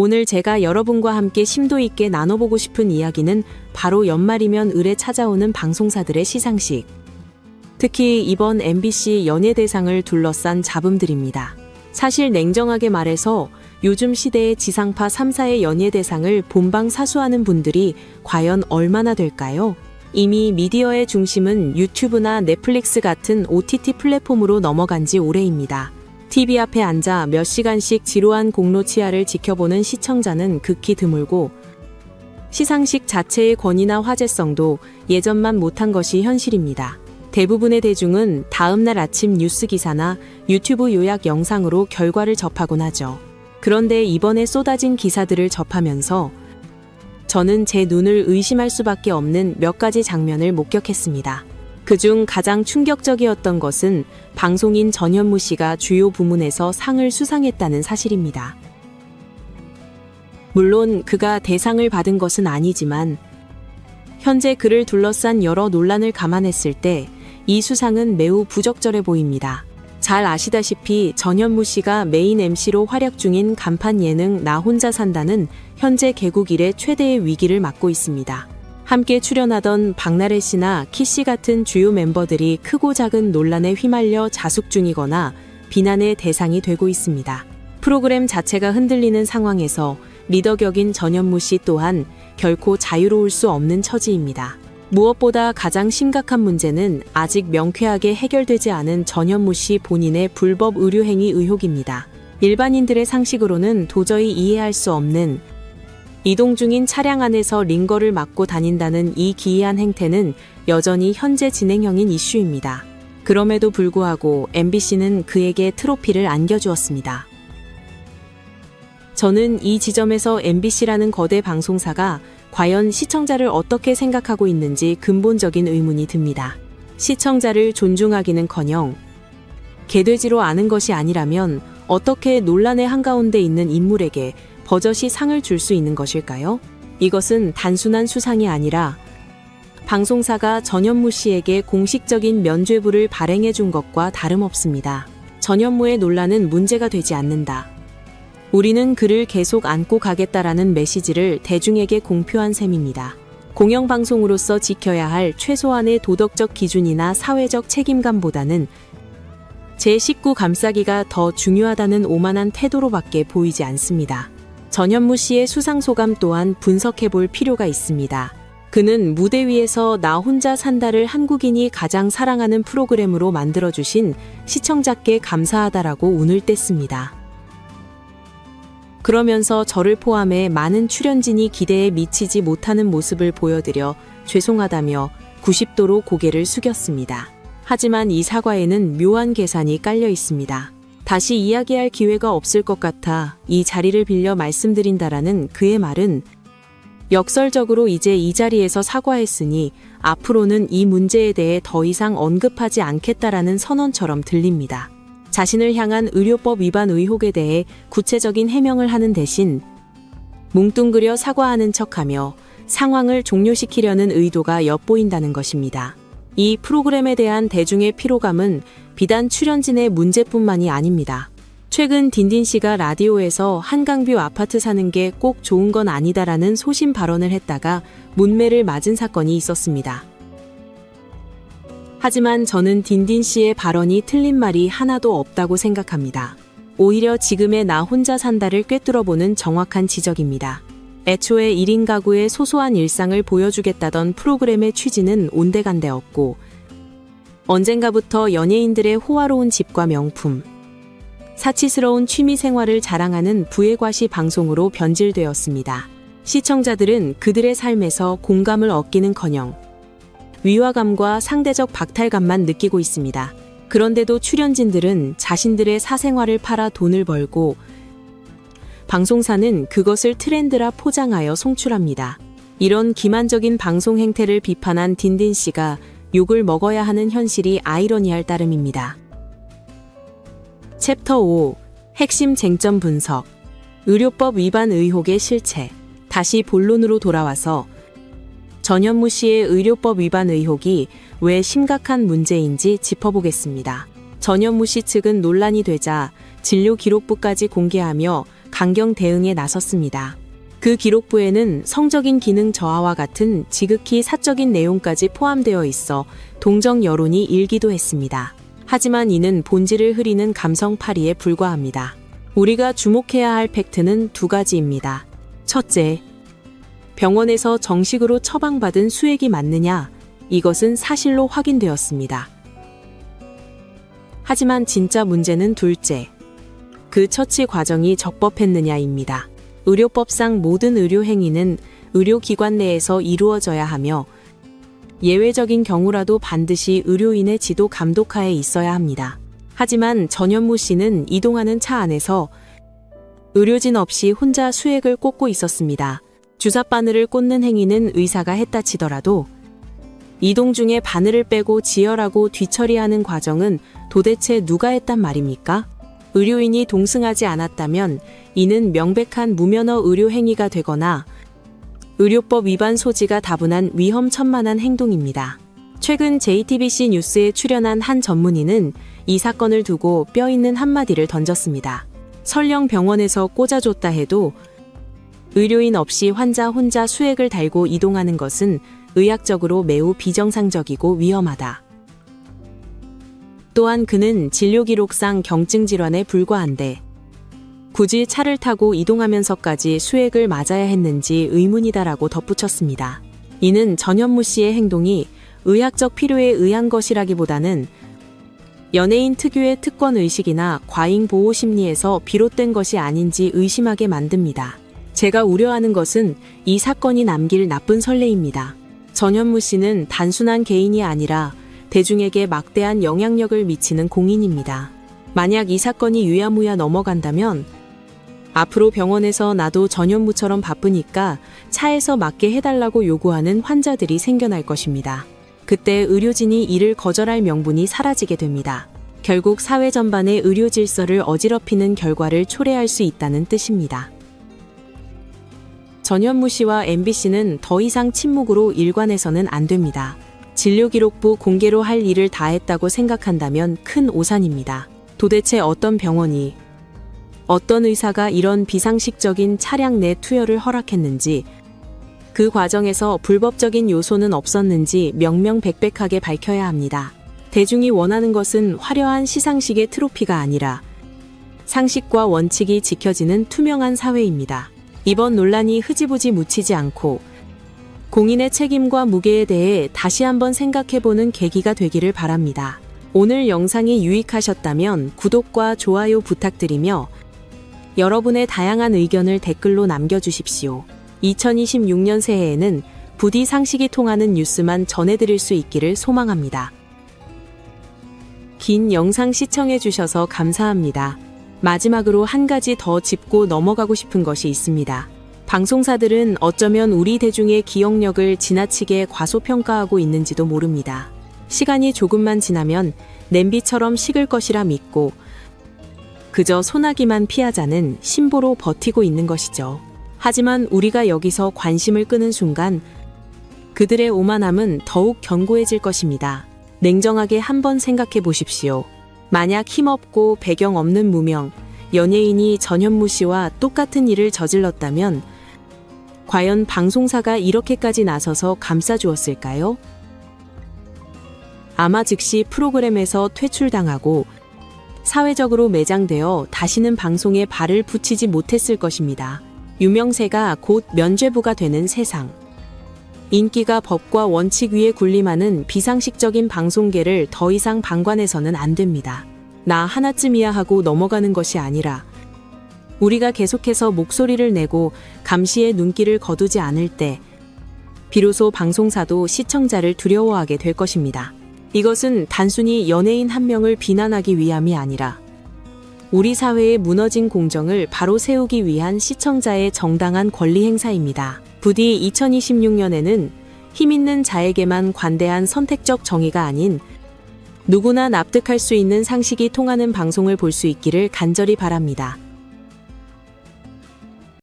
오늘 제가 여러분과 함께 심도 있게 나눠보고 싶은 이야기는 바로 연말이면 을에 찾아오는 방송사들의 시상식. 특히 이번 MBC 연예대상을 둘러싼 잡음들입니다. 사실 냉정하게 말해서 요즘 시대의 지상파 3사의 연예대상을 본방사수하는 분들이 과연 얼마나 될까요? 이미 미디어의 중심은 유튜브나 넷플릭스 같은 OTT 플랫폼으로 넘어간 지 오래입니다. TV 앞에 앉아 몇 시간씩 지루한 공로 치하를 지켜보는 시청자는 극히 드물고 시상식 자체의 권위나 화제성도 예전만 못한 것이 현실입니다. 대부분의 대중은 다음날 아침 뉴스 기사나 유튜브 요약 영상으로 결과를 접하곤 하죠. 그런데 이번에 쏟아진 기사들을 접하면서 저는 제 눈을 의심할 수밖에 없는 몇 가지 장면을 목격했습니다. 그중 가장 충격적이었던 것은 방송인 전현무 씨가 주요 부문에서 상을 수상했다는 사실입니다. 물론 그가 대상을 받은 것은 아니지만 현재 그를 둘러싼 여러 논란을 감안했을 때 이 수상은 매우 부적절해 보입니다. 잘 아시다시피 전현무 씨가 메인 MC로 활약 중인 간판 예능 나 혼자 산다는 현재 개국 이래 최대의 위기를 맞고 있습니다. 함께 출연하던 박나래 씨나 키 씨 같은 주요 멤버들이 크고 작은 논란에 휘말려 자숙 중이거나 비난의 대상이 되고 있습니다. 프로그램 자체가 흔들리는 상황에서 리더 격인 전현무 씨 또한 결코 자유로울 수 없는 처지입니다. 무엇보다 가장 심각한 문제는 아직 명쾌하게 해결되지 않은 전현무 씨 본인의 불법 의료행위 의혹입니다. 일반인들의 상식으로는 도저히 이해할 수 없는 이동 중인 차량 안에서 링거를 맞고 다닌다는 이 기이한 행태는 여전히 현재 진행형인 이슈입니다. 그럼에도 불구하고 MBC는 그에게 트로피를 안겨주었습니다. 저는 이 지점에서 MBC라는 거대 방송사가 과연 시청자를 어떻게 생각하고 있는지 근본적인 의문이 듭니다. 시청자를 존중하기는커녕 개돼지로 아는 것이 아니라면 어떻게 논란의 한가운데 있는 인물에게 버젓이 상을 줄 수 있는 것일까요? 이것은 단순한 수상이 아니라 방송사가 전현무 씨에게 공식적인 면죄부를 발행해 준 것과 다름없습니다. 전현무의 논란은 문제가 되지 않는다. 우리는 그를 계속 안고 가겠다라는 메시지를 대중에게 공표한 셈입니다. 공영방송으로서 지켜야 할 최소한의 도덕적 기준이나 사회적 책임감보다는 제 식구 감싸기가 더 중요하다는 오만한 태도로밖에 보이지 않습니다. 전현무 씨의 수상 소감 또한 분석해 볼 필요가 있습니다. 그는 무대 위에서 나 혼자 산다를 한국인이 가장 사랑하는 프로그램으로 만들어주신 시청자께 감사하다라고 운을 뗐습니다. 그러면서 저를 포함해 많은 출연진이 기대에 미치지 못하는 모습을 보여드려 죄송하다며 90도로 고개를 숙였습니다. 하지만 이 사과에는 묘한 계산이 깔려 있습니다. 다시 이야기할 기회가 없을 것 같아 이 자리를 빌려 말씀드린다라는 그의 말은 역설적으로 이제 이 자리에서 사과했으니 앞으로는 이 문제에 대해 더 이상 언급하지 않겠다라는 선언처럼 들립니다. 자신을 향한 의료법 위반 의혹에 대해 구체적인 해명을 하는 대신 뭉뚱그려 사과하는 척하며 상황을 종료시키려는 의도가 엿보인다는 것입니다. 이 프로그램에 대한 대중의 피로감은 비단 출연진의 문제뿐만이 아닙니다. 최근 딘딘 씨가 라디오에서 한강뷰 아파트 사는 게 꼭 좋은 건 아니다라는 소신 발언을 했다가 문매를 맞은 사건이 있었습니다. 하지만 저는 딘딘 씨의 발언이 틀린 말이 하나도 없다고 생각합니다. 오히려 지금의 나 혼자 산다를 꿰뚫어보는 정확한 지적입니다. 애초에 1인 가구의 소소한 일상을 보여주겠다던 프로그램의 취지는 온데간데 없고 언젠가부터 연예인들의 호화로운 집과 명품, 사치스러운 취미 생활을 자랑하는 부애과시 방송으로 변질되었습니다. 시청자들은 그들의 삶에서 공감을 얻기는커녕 위화감과 상대적 박탈감만 느끼고 있습니다. 그런데도 출연진들은 자신들의 사생활을 팔아 돈을 벌고 방송사는 그것을 트렌드라 포장하여 송출합니다. 이런 기만적인 방송 행태를 비판한 딘딘 씨가 욕을 먹어야 하는 현실이 아이러니할 따름입니다. 챕터 5. 핵심 쟁점 분석. 의료법 위반 의혹의 실체. 다시 본론으로 돌아와서 전현무 씨의 의료법 위반 의혹이 왜 심각한 문제인지 짚어보겠습니다. 전현무 씨 측은 논란이 되자 진료 기록부까지 공개하며 강경 대응에 나섰습니다. 그 기록부에는 성적인 기능 저하와 같은 지극히 사적인 내용까지 포함되어 있어 동정 여론이 일기도 했습니다. 하지만 이는 본질을 흐리는 감성파리에 불과합니다. 우리가 주목해야 할 팩트는 두 가지입니다. 첫째, 병원에서 정식으로 처방받은 수액이 맞느냐? 이것은 사실로 확인되었습니다. 하지만 진짜 문제는 둘째, 그 처치 과정이 적법했느냐입니다. 의료법상 모든 의료 행위는 의료기관 내에서 이루어져야 하며 예외적인 경우라도 반드시 의료인의 지도 감독하에 있어야 합니다. 하지만 전현무 씨는 이동하는 차 안에서 의료진 없이 혼자 수액을 꽂고 있었습니다. 주사 바늘을 꽂는 행위는 의사가 했다 치더라도 이동 중에 바늘을 빼고 지혈하고 뒤처리하는 과정은 도대체 누가 했단 말입니까? 의료인이 동승하지 않았다면 이는 명백한 무면허 의료 행위가 되거나 의료법 위반 소지가 다분한 위험천만한 행동입니다. 최근 JTBC 뉴스에 출연한 한 전문의는 이 사건을 두고 뼈 있는 한마디를 던졌습니다. 설령 병원에서 꽂아줬다 해도 의료인 없이 환자 혼자 수액을 달고 이동하는 것은 의학적으로 매우 비정상적이고 위험하다. 또한 그는 진료기록상 경증 질환에 불과한데 굳이 차를 타고 이동하면서까지 수액을 맞아야 했는지 의문이다라고 덧붙였습니다. 이는 전현무 씨의 행동이 의학적 필요에 의한 것이라기보다는 연예인 특유의 특권의식이나 과잉보호 심리에서 비롯된 것이 아닌지 의심하게 만듭니다. 제가 우려하는 것은 이 사건이 남길 나쁜 선례입니다. 전현무 씨는 단순한 개인이 아니라 대중에게 막대한 영향력을 미치는 공인입니다. 만약 이 사건이 유야무야 넘어간다면 앞으로 병원에서 나도 전현무처럼 바쁘니까 차에서 맞게 해달라고 요구하는 환자들이 생겨날 것입니다. 그때 의료진이 이를 거절할 명분이 사라지게 됩니다. 결국 사회 전반의 의료 질서를 어지럽히는 결과를 초래할 수 있다는 뜻입니다. 전현무 씨와 MBC는 더 이상 침묵으로 일관해서는 안 됩니다. 진료기록부 공개로 할 일을 다 했다고 생각한다면 큰 오산입니다. 도대체 어떤 병원이, 어떤 의사가 이런 비상식적인 차량 내 투여를 허락했는지, 그 과정에서 불법적인 요소는 없었는지 명명백백하게 밝혀야 합니다. 대중이 원하는 것은 화려한 시상식의 트로피가 아니라 상식과 원칙이 지켜지는 투명한 사회입니다. 이번 논란이 흐지부지 묻히지 않고 공인의 책임과 무게에 대해 다시 한번 생각해보는 계기가 되기를 바랍니다. 오늘 영상이 유익하셨다면 구독과 좋아요 부탁드리며 여러분의 다양한 의견을 댓글로 남겨주십시오. 2026년 새해에는 부디 상식이 통하는 뉴스만 전해드릴 수 있기를 소망합니다. 긴 영상 시청해주셔서 감사합니다. 마지막으로 한 가지 더 짚고 넘어가고 싶은 것이 있습니다. 방송사들은 어쩌면 우리 대중의 기억력을 지나치게 과소평가하고 있는지도 모릅니다. 시간이 조금만 지나면 냄비처럼 식을 것이라 믿고 그저 소나기만 피하자는 심보로 버티고 있는 것이죠. 하지만 우리가 여기서 관심을 끄는 순간 그들의 오만함은 더욱 견고해질 것입니다. 냉정하게 한번 생각해 보십시오. 만약 힘없고 배경 없는 무명, 연예인이 전현무 씨와 똑같은 일을 저질렀다면 과연 방송사가 이렇게까지 나서서 감싸주었을까요? 아마 즉시 프로그램에서 퇴출당하고 사회적으로 매장되어 다시는 방송에 발을 붙이지 못했을 것입니다. 유명세가 곧 면죄부가 되는 세상. 인기가 법과 원칙 위에 군림하는 비상식적인 방송계를 더 이상 방관해서는 안 됩니다. 나 하나쯤이야 하고 넘어가는 것이 아니라 우리가 계속해서 목소리를 내고 감시의 눈길을 거두지 않을 때 비로소 방송사도 시청자를 두려워하게 될 것입니다. 이것은 단순히 연예인 한 명을 비난하기 위함이 아니라 우리 사회의 무너진 공정을 바로 세우기 위한 시청자의 정당한 권리 행사입니다. 부디 2026년에는 힘있는 자에게만 관대한 선택적 정의가 아닌 누구나 납득할 수 있는 상식이 통하는 방송을 볼 수 있기를 간절히 바랍니다.